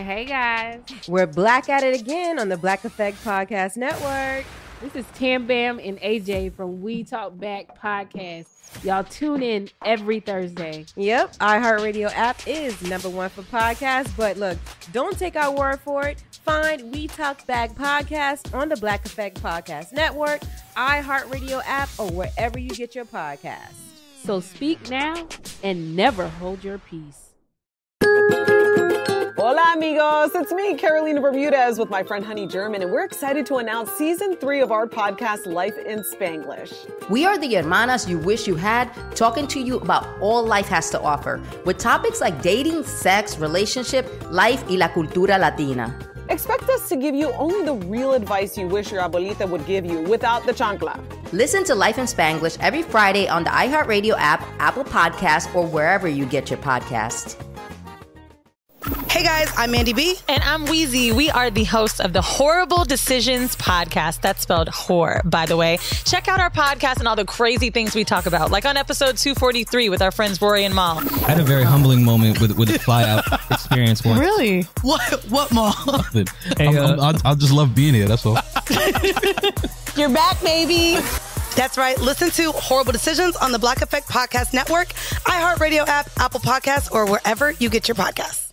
Hey, guys. We're black at it again on the Black Effect Podcast Network. This is Tam Bam and AJ from We Talk Back Podcast. Y'all tune in every Thursday. Yep, iHeartRadio app is #1 for podcasts. But look, don't take our word for it. Find We Talk Back Podcast on the Black Effect Podcast Network, iHeartRadio app, or wherever you get your podcasts. So speak now and never hold your peace. Hola, amigos. It's me, Carolina Bermudez, with my friend Honey German, and we're excited to announce Season 3 of our podcast, Life in Spanglish. We are the hermanas you wish you had, talking to you about all life has to offer, with topics like dating, sex, relationship, life, y la cultura latina. Expect us to give you only the real advice you wish your abuelita would give you without the chancla. Listen to Life in Spanglish every Friday on the iHeartRadio app, Apple Podcasts, or wherever you get your podcasts. Hey guys, I'm Mandy B. And I'm Wheezy. We are the hosts of the Horrible Decisions podcast. That's spelled whore, by the way. Check out our podcast and all the crazy things we talk about, like on episode 243 with our friends Rory and Mal. I had a very humbling moment with the fly out experience once. Really? What Mal? Hey, I just love being here, that's all. You're back, baby. That's right. Listen to Horrible Decisions on the Black Effect Podcast Network, iHeartRadio app, Apple Podcasts, or wherever you get your podcasts.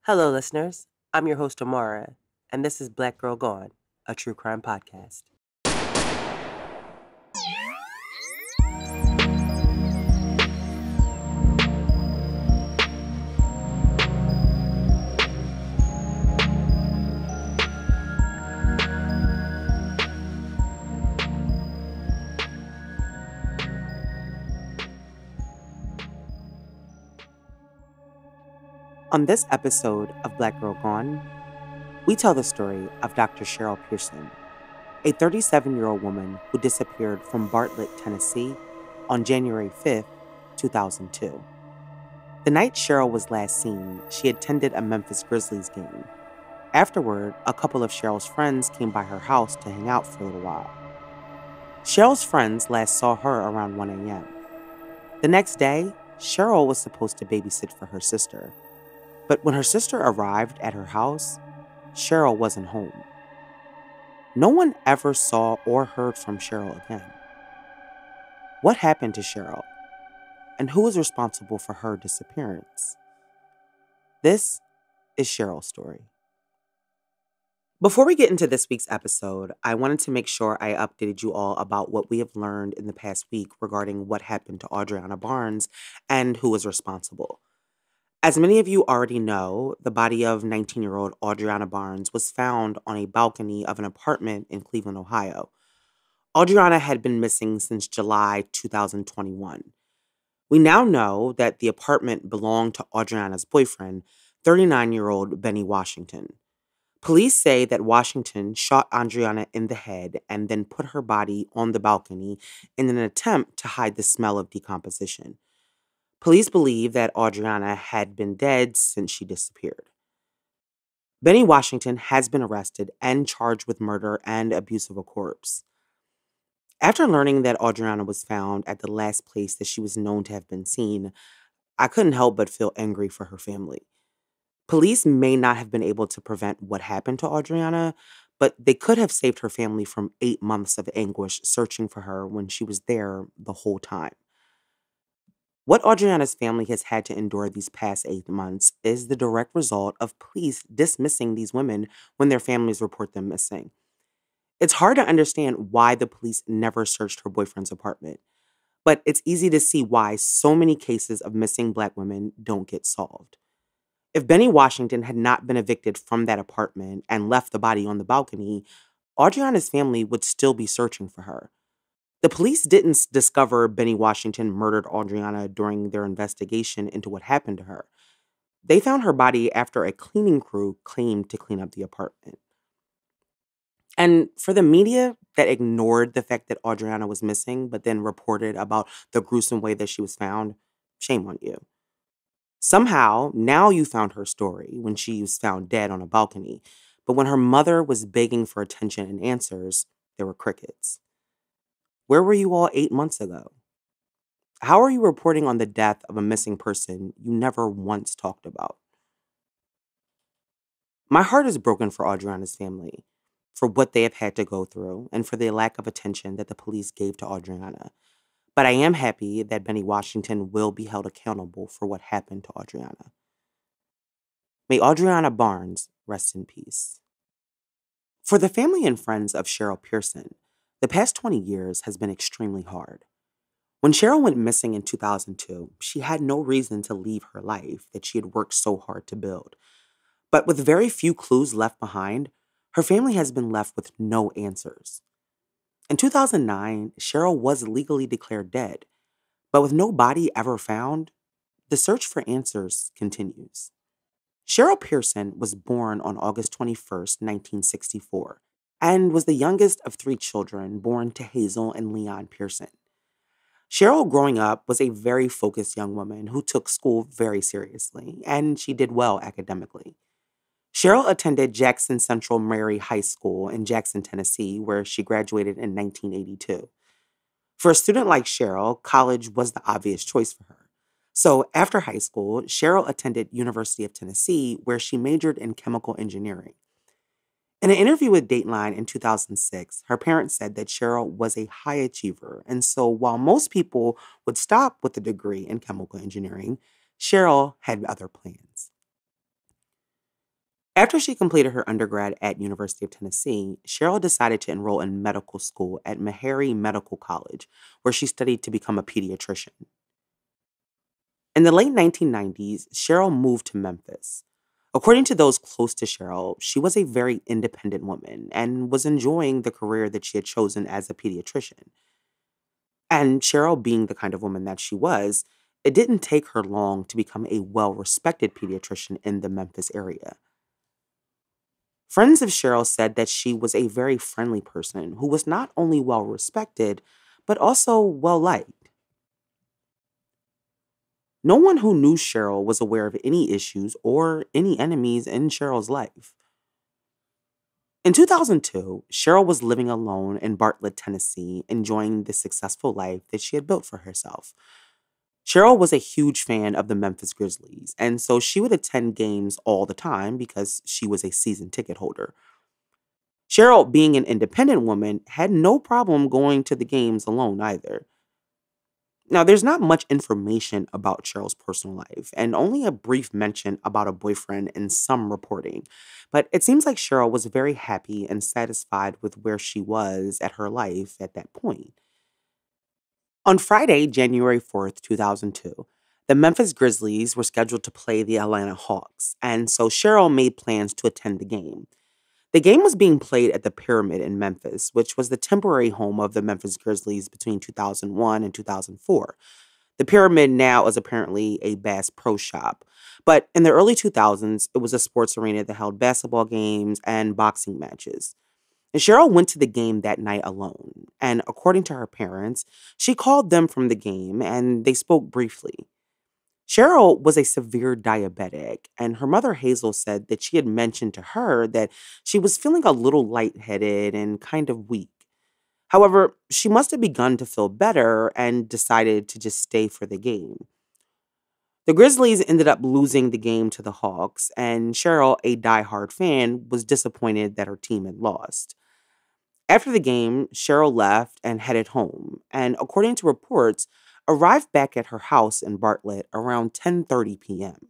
Hello, listeners. I'm your host, Amara, and this is Black Girl Gone, a true crime podcast. On this episode of Black Girl Gone, we tell the story of Dr. Cherryl Pearson, a 37-year-old woman who disappeared from Bartlett, Tennessee on January 5th, 2002. The night Cheryl was last seen, she attended a Memphis Grizzlies game. Afterward, a couple of Cheryl's friends came by her house to hang out for a little while. Cheryl's friends last saw her around 1 a.m. The next day, Cheryl was supposed to babysit for her sister. But when her sister arrived at her house, Cheryl wasn't home. No one ever saw or heard from Cheryl again. What happened to Cheryl? And who is responsible for her disappearance? This is Cheryl's story. Before we get into this week's episode, I wanted to make sure I updated you all about what we have learned in the past week regarding what happened to Audriana Barnes and who is responsible. As many of you already know, the body of 19-year-old Audriana Barnes was found on a balcony of an apartment in Cleveland, Ohio. Audriana had been missing since July 2021. We now know that the apartment belonged to Audriana's boyfriend, 39-year-old Benny Washington. Police say that Washington shot Audriana in the head and then put her body on the balcony in an attempt to hide the smell of decomposition. Police believe that Audriana had been dead since she disappeared. Benny Washington has been arrested and charged with murder and abuse of a corpse. After learning that Audriana was found at the last place that she was known to have been seen, I couldn't help but feel angry for her family. Police may not have been able to prevent what happened to Audriana, but they could have saved her family from 8 months of anguish searching for her when she was there the whole time. What Audriana's family has had to endure these past 8 months is the direct result of police dismissing these women when their families report them missing. It's hard to understand why the police never searched her boyfriend's apartment, but it's easy to see why so many cases of missing Black women don't get solved. If Benny Washington had not been evicted from that apartment and left the body on the balcony, Audriana's family would still be searching for her. The police didn't discover Benny Washington murdered Audriana during their investigation into what happened to her. They found her body after a cleaning crew claimed to clean up the apartment. And for the media that ignored the fact that Audriana was missing, but then reported about the gruesome way that she was found, shame on you. Somehow, now you found her story when she was found dead on a balcony, but when her mother was begging for attention and answers, there were crickets. Where were you all 8 months ago? How are you reporting on the death of a missing person you never once talked about? My heart is broken for Audriana's family, for what they have had to go through, and for the lack of attention that the police gave to Audriana. But I am happy that Benny Washington will be held accountable for what happened to Audriana. May Audriana Barnes rest in peace. For the family and friends of Cherryl Pearson, the past 20 years has been extremely hard. When Cherryl went missing in 2002, she had no reason to leave her life that she had worked so hard to build. But with very few clues left behind, her family has been left with no answers. In 2009, Cherryl was legally declared dead, but with no body ever found, the search for answers continues. Cherryl Pearson was born on August 21st, 1964, and was the youngest of 3 children born to Hazel and Leon Pearson. Cherryl, growing up, was a very focused young woman who took school very seriously, and she did well academically. Cherryl attended Jackson Central Mary High School in Jackson, Tennessee, where she graduated in 1982. For a student like Cherryl, college was the obvious choice for her. So after high school, Cherryl attended University of Tennessee, where she majored in chemical engineering. In an interview with Dateline in 2006, her parents said that Cherryl was a high achiever, and so while most people would stop with a degree in chemical engineering, Cherryl had other plans. After she completed her undergrad at University of Tennessee, Cherryl decided to enroll in medical school at Meharry Medical College, where she studied to become a pediatrician. In the late 1990s, Cherryl moved to Memphis. According to those close to Cherryl, she was a very independent woman and was enjoying the career that she had chosen as a pediatrician. And Cherryl, being the kind of woman that she was, it didn't take her long to become a well-respected pediatrician in the Memphis area. Friends of Cherryl said that she was a very friendly person who was not only well-respected, but also well-liked. No one who knew Cherryl was aware of any issues or any enemies in Cheryl's life. In 2002, Cherryl was living alone in Bartlett, Tennessee, enjoying the successful life that she had built for herself. Cherryl was a huge fan of the Memphis Grizzlies, and so she would attend games all the time because she was a season ticket holder. Cherryl, being an independent woman, had no problem going to the games alone either. Now, there's not much information about Cheryl's personal life, and only a brief mention about a boyfriend in some reporting. But it seems like Cherryl was very happy and satisfied with where she was at her life at that point. On Friday, January 4th, 2002, the Memphis Grizzlies were scheduled to play the Atlanta Hawks, and so Cherryl made plans to attend the game. The game was being played at the Pyramid in Memphis, which was the temporary home of the Memphis Grizzlies between 2001 and 2004. The Pyramid now is apparently a Bass Pro Shop, but in the early 2000s, it was a sports arena that held basketball games and boxing matches. And Cherryl went to the game that night alone, and according to her parents, she called them from the game and they spoke briefly. Cherryl was a severe diabetic, and her mother Hazel said that she had mentioned to her that she was feeling a little lightheaded and kind of weak. However, she must have begun to feel better and decided to just stay for the game. The Grizzlies ended up losing the game to the Hawks, and Cherryl, a diehard fan, was disappointed that her team had lost. After the game, Cherryl left and headed home, and according to reports, arrived back at her house in Bartlett around 10:30 p.m.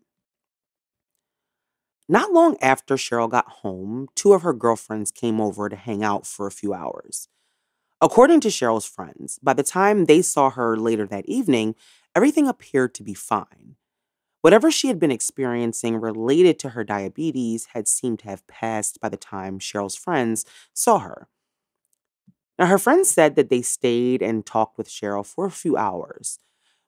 Not long after Cherryl got home, 2 of her girlfriends came over to hang out for a few hours. According to Cheryl's friends, by the time they saw her later that evening, everything appeared to be fine. Whatever she had been experiencing related to her diabetes had seemed to have passed by the time Cheryl's friends saw her. Now, her friends said that they stayed and talked with Cherryl for a few hours.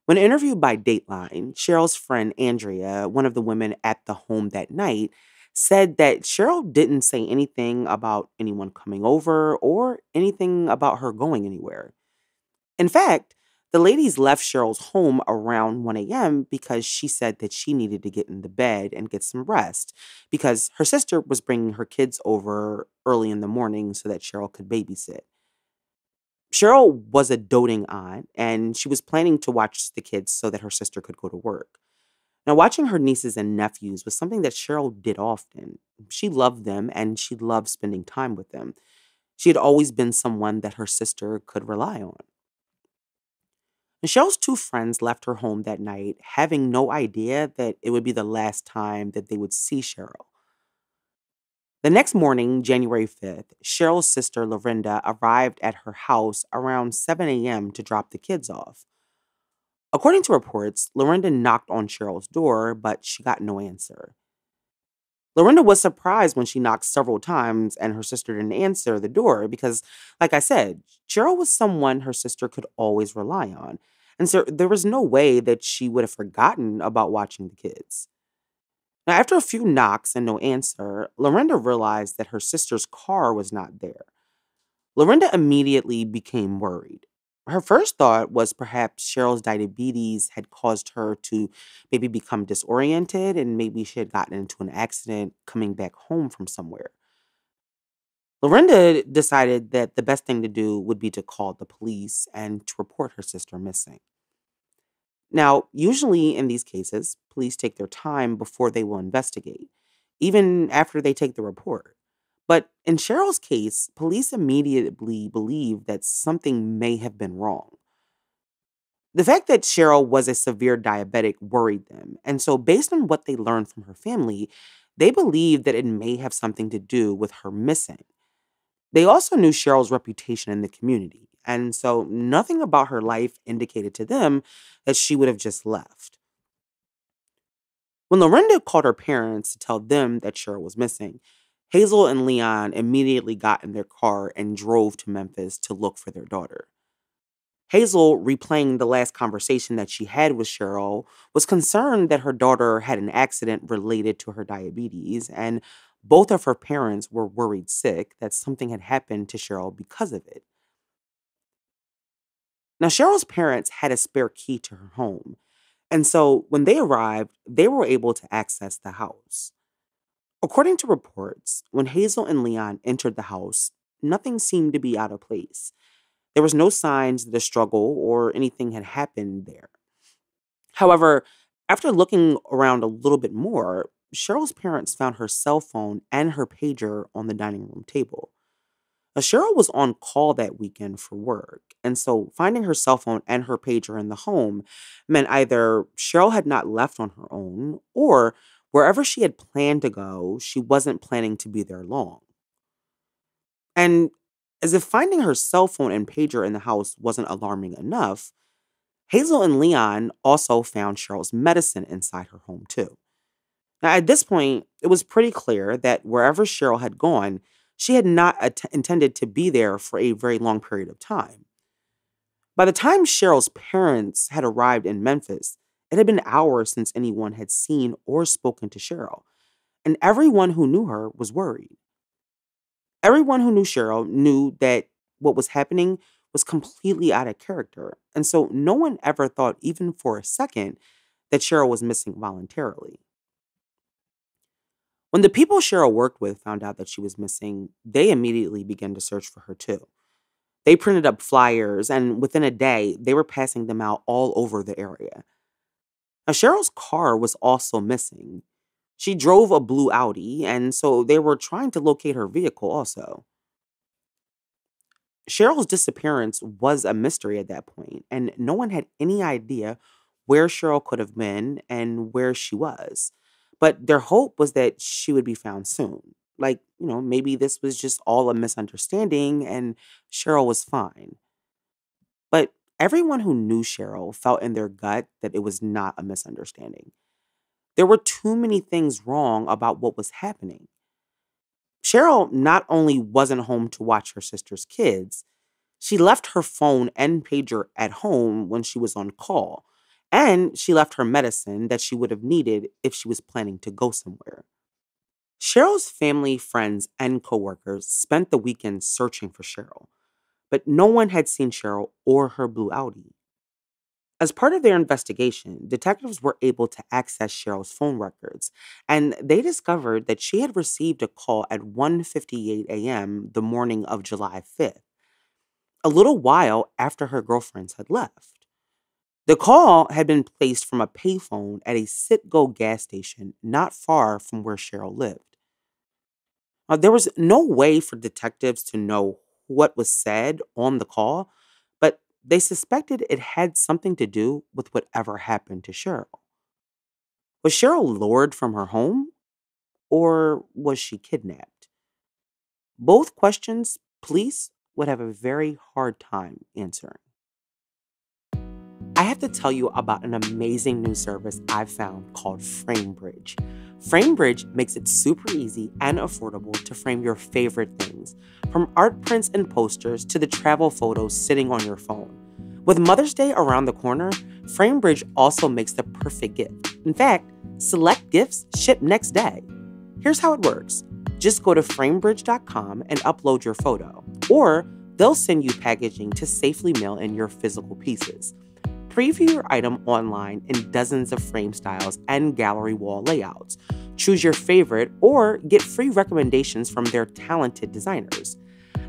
When interviewed by Dateline, Cheryl's friend Andrea, one of the women at the home that night, said that Cherryl didn't say anything about anyone coming over or anything about her going anywhere. In fact, the ladies left Cheryl's home around 1 a.m. because she said that she needed to get into bed and get some rest because her sister was bringing her kids over early in the morning so that Cherryl could babysit. Cherryl was a doting aunt, and she was planning to watch the kids so that her sister could go to work. Now, watching her nieces and nephews was something that Cheryl did often. She loved them and she loved spending time with them. She had always been someone that her sister could rely on. And Cheryl's two friends left her home that night, having no idea that it would be the last time that they would see Cheryl. The next morning, January 5th, Cheryl's sister, Lorinda, arrived at her house around 7 a.m. to drop the kids off. According to reports, Lorinda knocked on Cheryl's door, but she got no answer. Lorinda was surprised when she knocked several times and her sister didn't answer the door because, like I said, Cheryl was someone her sister could always rely on. And so there was no way that she would have forgotten about watching the kids. Now, after a few knocks and no answer, Lorinda realized that her sister's car was not there. Lorinda immediately became worried. Her first thought was perhaps Cheryl's diabetes had caused her to maybe become disoriented and maybe she had gotten into an accident coming back home from somewhere. Lorinda decided that the best thing to do would be to call the police and to report her sister missing. Now, usually in these cases, police take their time before they will investigate, even after they take the report. But in Cheryl's case, police immediately believed that something may have been wrong. The fact that Cheryl was a severe diabetic worried them, and so based on what they learned from her family, they believed that it may have something to do with her missing. They also knew Cheryl's reputation in the community, and so nothing about her life indicated to them that she would have just left. When Lorinda called her parents to tell them that Cheryl was missing, Hazel and Leon immediately got in their car and drove to Memphis to look for their daughter. Hazel, replaying the last conversation that she had with Cheryl, was concerned that her daughter had an accident related to her diabetes, and both of her parents were worried sick that something had happened to Cheryl because of it. Now, Cheryl's parents had a spare key to her home, and so when they arrived, they were able to access the house. According to reports, when Hazel and Leon entered the house, nothing seemed to be out of place. There was no signs that a struggle or anything had happened there. However, after looking around a little bit more, Cheryl's parents found her cell phone and her pager on the dining room table. Now, Cheryl was on call that weekend for work, and so finding her cell phone and her pager in the home meant either Cheryl had not left on her own, or wherever she had planned to go, she wasn't planning to be there long. And as if finding her cell phone and pager in the house wasn't alarming enough, Hazel and Leon also found Cheryl's medicine inside her home too. Now, at this point, it was pretty clear that wherever Cheryl had gone, she had not intended to be there for a very long period of time. By the time Cheryl's parents had arrived in Memphis, it had been hours since anyone had seen or spoken to Cheryl, and everyone who knew her was worried. Everyone who knew Cheryl knew that what was happening was completely out of character, and so no one ever thought even for a second that Cheryl was missing voluntarily. When the people Cheryl worked with found out that she was missing, they immediately began to search for her too. They printed up flyers, and within a day, they were passing them out all over the area. Now, Cheryl's car was also missing. She drove a blue Audi, and so they were trying to locate her vehicle also. Cheryl's disappearance was a mystery at that point, and no one had any idea where Cheryl could have been and where she was. But their hope was that she would be found soon. Like, maybe this was just all a misunderstanding and Cheryl was fine. But everyone who knew Cheryl felt in their gut that it was not a misunderstanding. There were too many things wrong about what was happening. Cheryl not only wasn't home to watch her sister's kids, she left her phone and pager at home when she was on call, and she left her medicine that she would have needed if she was planning to go somewhere. Cheryl's family, friends, and coworkers spent the weekend searching for Cheryl, but no one had seen Cheryl or her blue Audi. As part of their investigation, detectives were able to access Cheryl's phone records, and they discovered that she had received a call at 1:58 a.m. the morning of July 5th, a little while after her girlfriends had left. The call had been placed from a payphone at a Citgo gas station not far from where Cheryl lived. There was no way for detectives to know what was said on the call, but they suspected it had something to do with whatever happened to Cheryl. Was Cheryl lured from her home, or was she kidnapped? Both questions police would have a very hard time answering. I have to tell you about an amazing new service I've found called FrameBridge. FrameBridge makes it super easy and affordable to frame your favorite things, from art prints and posters to the travel photos sitting on your phone. With Mother's Day around the corner, FrameBridge also makes the perfect gift. In fact, select gifts ship next day. Here's how it works. Just go to framebridge.com and upload your photo, or they'll send you packaging to safely mail in your physical pieces. Preview your item online in dozens of frame styles and gallery wall layouts. Choose your favorite or get free recommendations from their talented designers.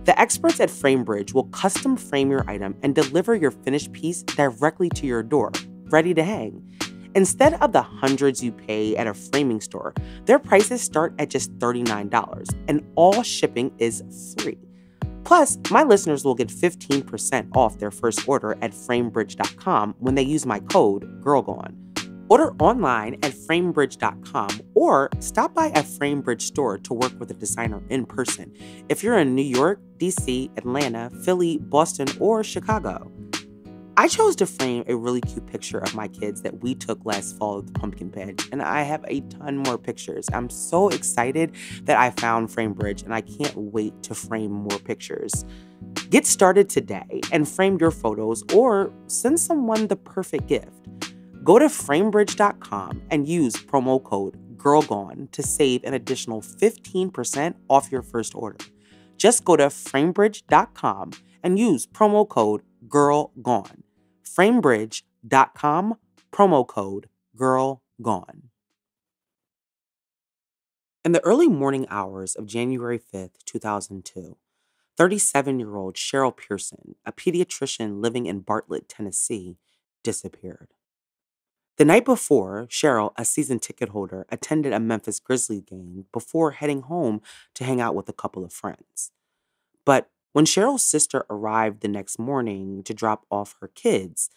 The experts at FrameBridge will custom frame your item and deliver your finished piece directly to your door, ready to hang. Instead of the hundreds you pay at a framing store, their prices start at just $39, and all shipping is free. Plus, my listeners will get 15% off their first order at framebridge.com when they use my code GIRLGONE. Order online at framebridge.com or stop by a FrameBridge store to work with a designer in person if you're in New York, DC, Atlanta, Philly, Boston, or Chicago. I chose to frame a really cute picture of my kids that we took last fall at the pumpkin patch, and I have a ton more pictures. I'm so excited that I found FrameBridge, and I can't wait to frame more pictures. Get started today and frame your photos or send someone the perfect gift. Go to framebridge.com and use promo code GIRLGONE to save an additional 15% off your first order. Just go to framebridge.com and use promo code GIRLGONE. Framebridge.com, promo code GIRLGONE. In the early morning hours of January 5th, 2002, 37-year-old Cheryl Pearson, a pediatrician living in Bartlett, Tennessee, disappeared. The night before, Cheryl, a season ticket holder, attended a Memphis Grizzlies game before heading home to hang out with a couple of friends. But when Cheryl's sister arrived the next morning to drop off her kids,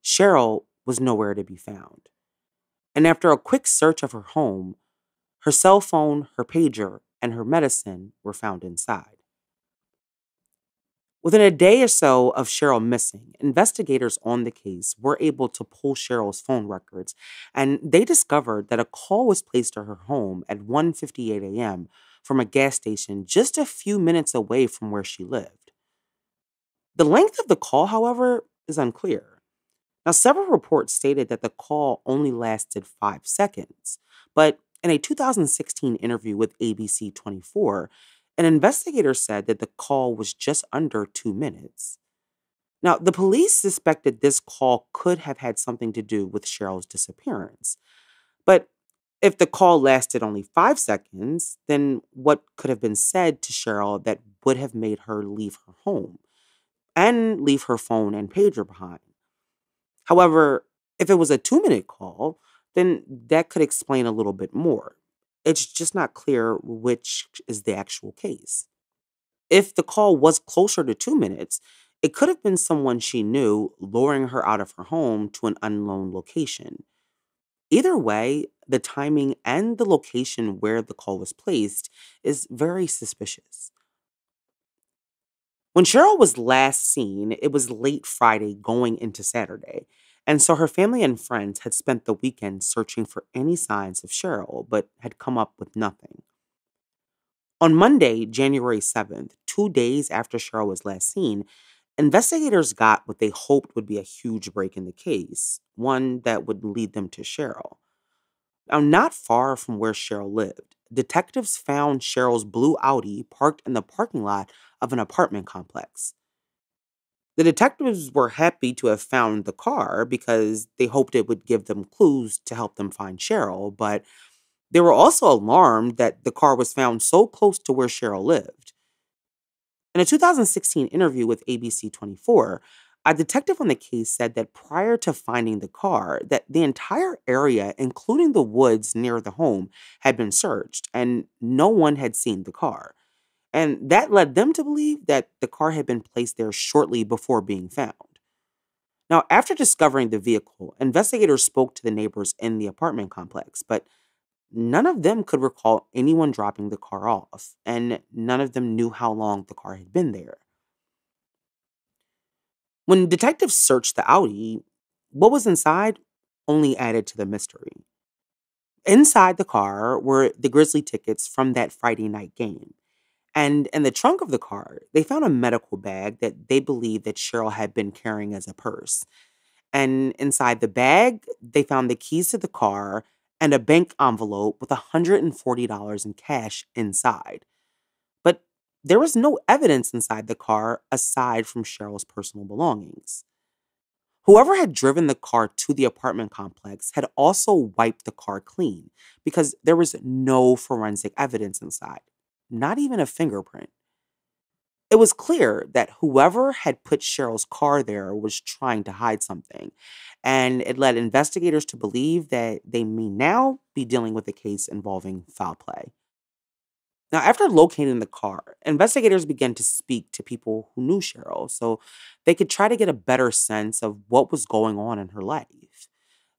Cheryl was nowhere to be found. And after a quick search of her home, her cell phone, her pager, and her medicine were found inside. Within a day or so of Cheryl missing, investigators on the case were able to pull Cheryl's phone records, and they discovered that a call was placed to her home at 1:58 a.m. from a gas station just a few minutes away from where she lived. The length of the call, however, is unclear. Now, several reports stated that the call only lasted 5 seconds, but in a 2016 interview with ABC 24, an investigator said that the call was just under 2 minutes. Now, the police suspected this call could have had something to do with Cheryl's disappearance. But if the call lasted only 5 seconds, then what could have been said to Cheryl that would have made her leave her home and leave her phone and pager behind? However, if it was a 2-minute call, then that could explain a little bit more. It's just not clear which is the actual case. If the call was closer to 2 minutes, it could have been someone she knew luring her out of her home to an unknown location. Either way, the timing and the location where the call was placed is very suspicious. When Cheryl was last seen, it was late Friday going into Saturday, and so her family and friends had spent the weekend searching for any signs of Cheryl, but had come up with nothing. On Monday, January 7th, 2 days after Cheryl was last seen, investigators got what they hoped would be a huge break in the case, one that would lead them to Cheryl. Now, not far from where Cheryl lived, detectives found Cheryl's blue Audi parked in the parking lot of an apartment complex. The detectives were happy to have found the car because they hoped it would give them clues to help them find Cheryl, but they were also alarmed that the car was found so close to where Cheryl lived. In a 2016 interview with ABC 24, A detective on the case said that prior to finding the car, that the entire area, including the woods near the home, had been searched and no one had seen the car. And that led them to believe that the car had been placed there shortly before being found. Now, after discovering the vehicle, investigators spoke to the neighbors in the apartment complex, but none of them could recall anyone dropping the car off, and none of them knew how long the car had been there. When detectives searched the Audi, what was inside only added to the mystery. Inside the car were the Grizzly tickets from that Friday night game. And in the trunk of the car, they found a medical bag that they believed that Cheryl had been carrying as a purse. And inside the bag, they found the keys to the car and a bank envelope with $140 in cash inside. But there was no evidence inside the car aside from Cheryl's personal belongings. Whoever had driven the car to the apartment complex had also wiped the car clean because there was no forensic evidence inside, not even a fingerprint. It was clear that whoever had put Cheryl's car there was trying to hide something, and it led investigators to believe that they may now be dealing with a case involving foul play. Now, after locating the car, investigators began to speak to people who knew Cheryl so they could try to get a better sense of what was going on in her life.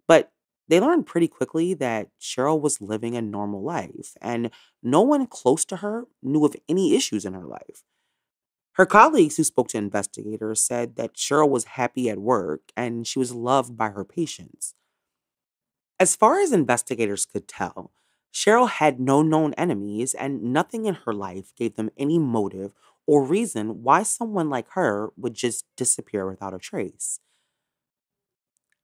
But they learned pretty quickly that Cheryl was living a normal life, and no one close to her knew of any issues in her life. Her colleagues who spoke to investigators said that Cheryl was happy at work and she was loved by her patients. As far as investigators could tell, Cheryl had no known enemies and nothing in her life gave them any motive or reason why someone like her would just disappear without a trace.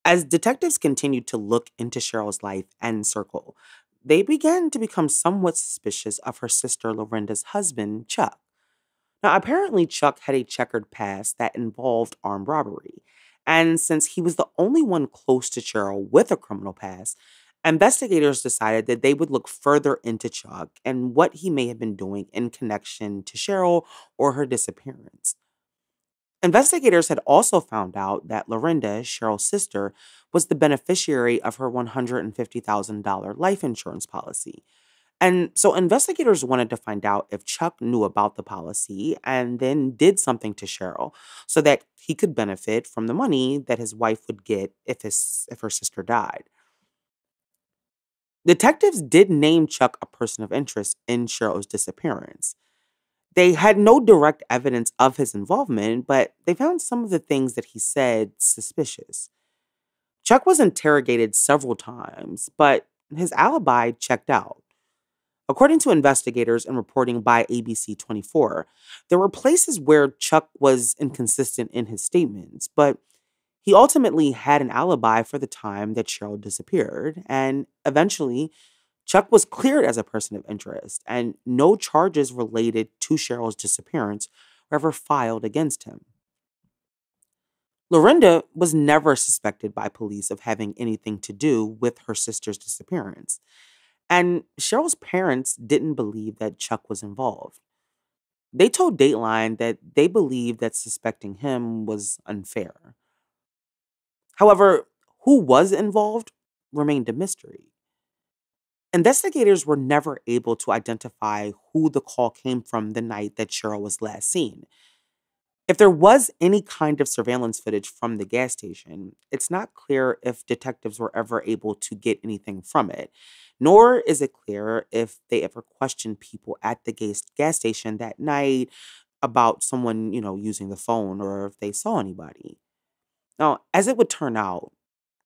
As detectives continued to look into Cheryl's life and circle, they began to become somewhat suspicious of her sister Lorinda's husband, Chuck. Now, apparently, Chuck had a checkered past that involved armed robbery. And since he was the only one close to Cheryl with a criminal past, investigators decided that they would look further into Chuck and what he may have been doing in connection to Cheryl or her disappearance. Investigators had also found out that Lorinda, Cheryl's sister, was the beneficiary of her $150,000 life insurance policy. And so investigators wanted to find out if Chuck knew about the policy and then did something to Cheryl so that he could benefit from the money that his wife would get if her sister died. Detectives did name Chuck a person of interest in Cheryl's disappearance. They had no direct evidence of his involvement, but they found some of the things that he said suspicious. Chuck was interrogated several times, but his alibi checked out. According to investigators and reporting by ABC 24, there were places where Chuck was inconsistent in his statements, but he ultimately had an alibi for the time that Cheryl disappeared, and eventually, Chuck was cleared as a person of interest, and no charges related to Cheryl's disappearance were ever filed against him. Lorinda was never suspected by police of having anything to do with her sister's disappearance. And Cheryl's parents didn't believe that Chuck was involved. They told Dateline that they believed that suspecting him was unfair. However, who was involved remained a mystery. Investigators were never able to identify who the call came from the night that Cheryl was last seen. If there was any kind of surveillance footage from the gas station, it's not clear if detectives were ever able to get anything from it, nor is it clear if they ever questioned people at the gas station that night about someone, using the phone or if they saw anybody. Now, as it would turn out,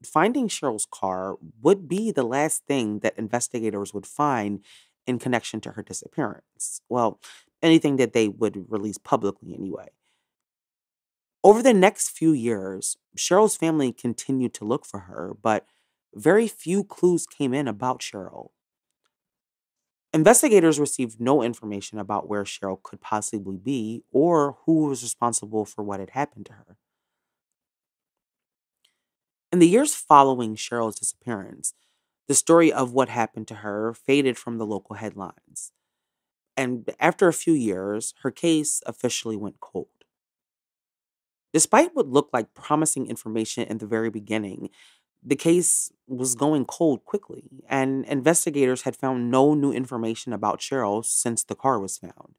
finding Cheryl's car would be the last thing that investigators would find in connection to her disappearance. Well, anything that they would release publicly anyway. Over the next few years, Cheryl's family continued to look for her, but very few clues came in about Cheryl. Investigators received no information about where Cheryl could possibly be or who was responsible for what had happened to her. In the years following Cheryl's disappearance, the story of what happened to her faded from the local headlines. And after a few years, her case officially went cold. Despite what looked like promising information in the very beginning, the case was going cold quickly, and investigators had found no new information about Cheryl since the car was found.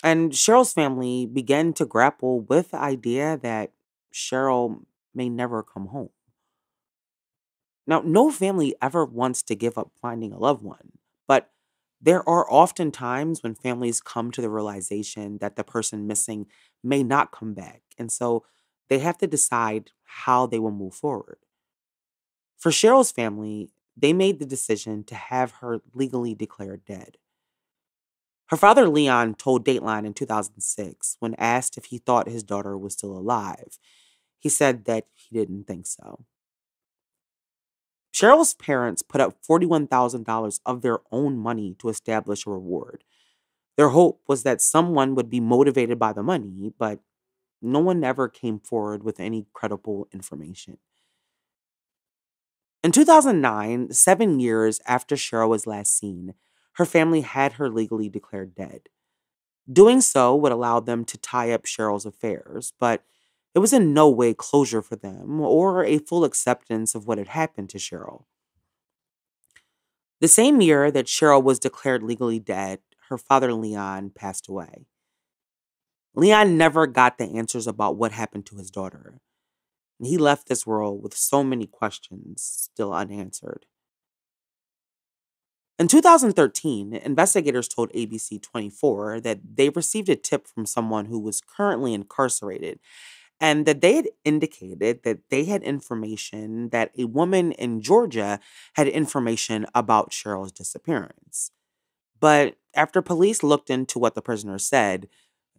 And Cheryl's family began to grapple with the idea that Cheryl may never come home. Now, no family ever wants to give up finding a loved one, but there are often times when families come to the realization that the person missing may not come back, and so they have to decide how they will move forward. For Cheryl's family, they made the decision to have her legally declared dead. Her father, Leon, told Dateline in 2006 when asked if he thought his daughter was still alive. He said that he didn't think so. Cheryl's parents put up $41,000 of their own money to establish a reward. Their hope was that someone would be motivated by the money, but no one ever came forward with any credible information. In 2009, 7 years after Cheryl was last seen, her family had her legally declared dead. Doing so would allow them to tie up Cheryl's affairs, but it was in no way closure for them or a full acceptance of what had happened to Cheryl. The same year that Cheryl was declared legally dead, her father, Leon, passed away. Leon never got the answers about what happened to his daughter. And he left this world with so many questions still unanswered. In 2013, investigators told ABC 24 that they received a tip from someone who was currently incarcerated and that they had indicated that they had information that a woman in Georgia had information about Cheryl's disappearance. But after police looked into what the prisoner said,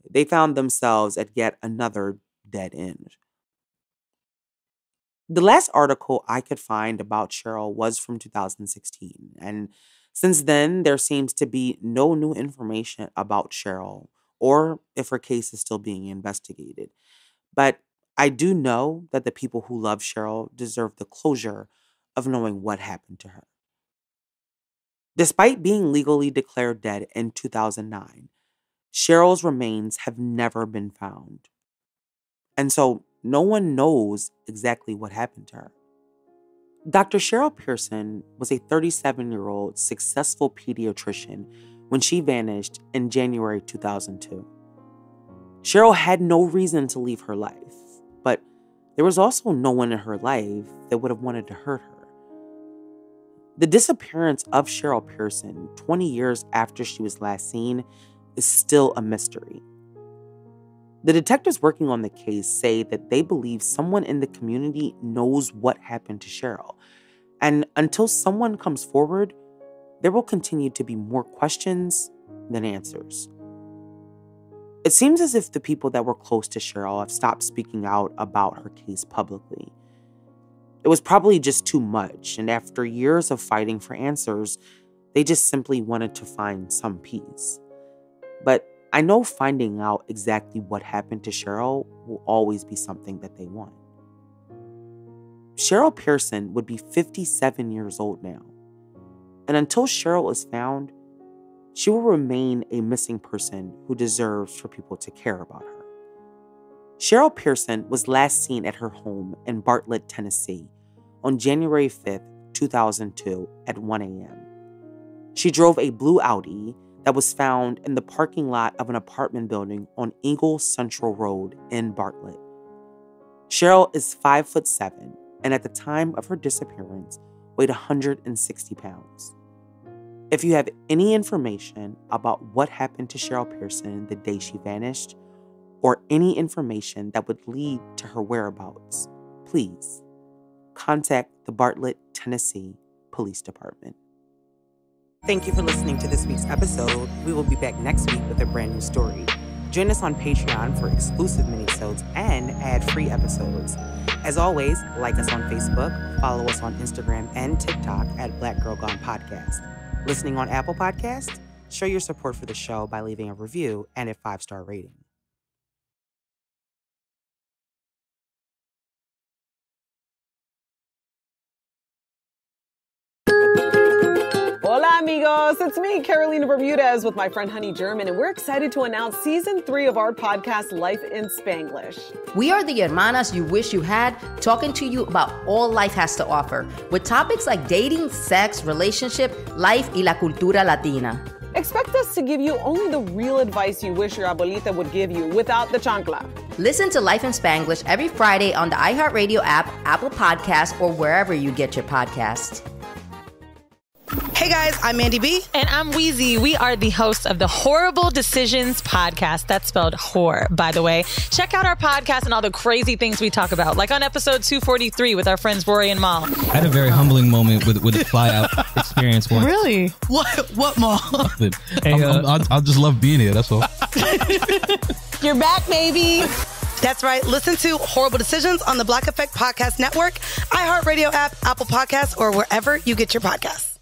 they found themselves at yet another dead end. The last article I could find about Cheryl was from 2016, and since then, there seems to be no new information about Cheryl or if her case is still being investigated. But I do know that the people who love Cheryl deserve the closure of knowing what happened to her. Despite being legally declared dead in 2009, Cheryl's remains have never been found. And so no one knows exactly what happened to her. Dr. Cheryl Pearson was a 37-year-old successful pediatrician when she vanished in January 2002. Cheryl had no reason to leave her life, but there was also no one in her life that would have wanted to hurt her. The disappearance of Cheryl Pearson 20 years after she was last seen is still a mystery. The detectives working on the case say that they believe someone in the community knows what happened to Cheryl. And until someone comes forward, there will continue to be more questions than answers. It seems as if the people that were close to Cheryl have stopped speaking out about her case publicly. It was probably just too much, and after years of fighting for answers, they just simply wanted to find some peace. But I know finding out exactly what happened to Cheryl will always be something that they want. Cheryl Pearson would be 57 years old now. And until Cheryl is found, she will remain a missing person who deserves for people to care about her. Cheryl Pearson was last seen at her home in Bartlett, Tennessee on January 5th, 2002 at 1 a.m. She drove a blue Audi that was found in the parking lot of an apartment building on Eagle Central Road in Bartlett. Cheryl is 5'7", and at the time of her disappearance, weighed 160 pounds. If you have any information about what happened to Cheryl Pearson the day she vanished, or any information that would lead to her whereabouts, please contact the Bartlett, Tennessee Police Department. Thank you for listening to this week's episode. We will be back next week with a brand new story. Join us on Patreon for exclusive minisodes and ad-free episodes. As always, like us on Facebook, follow us on Instagram and TikTok at Black Girl Gone Podcast. Listening on Apple Podcasts? Show your support for the show by leaving a review and a 5-star rating. Hola amigos. It's me, Carolina Bermudez, with my friend Honey German, and we're excited to announce Season 3 of our podcast, Life in Spanglish. We are the hermanas you wish you had, talking to you about all life has to offer, with topics like dating, sex, relationship, life, y la cultura latina. Expect us to give you only the real advice you wish your abuelita would give you without the chancla. Listen to Life in Spanglish every Friday on the iHeartRadio app, Apple Podcasts, or wherever you get your podcasts. Hey guys, I'm Mandy B. And I'm Wheezy. We are the hosts of the Horrible Decisions podcast. That's spelled whore, by the way. Check out our podcast and all the crazy things we talk about, like on episode 243 with our friends Rory and Mal. I had a very humbling moment with a fly-out experience once. Really? What Mal? Hey, I just love being here, that's all. You're back, baby. That's right. Listen to Horrible Decisions on the Black Effect Podcast Network, iHeartRadio app, Apple Podcasts, or wherever you get your podcasts.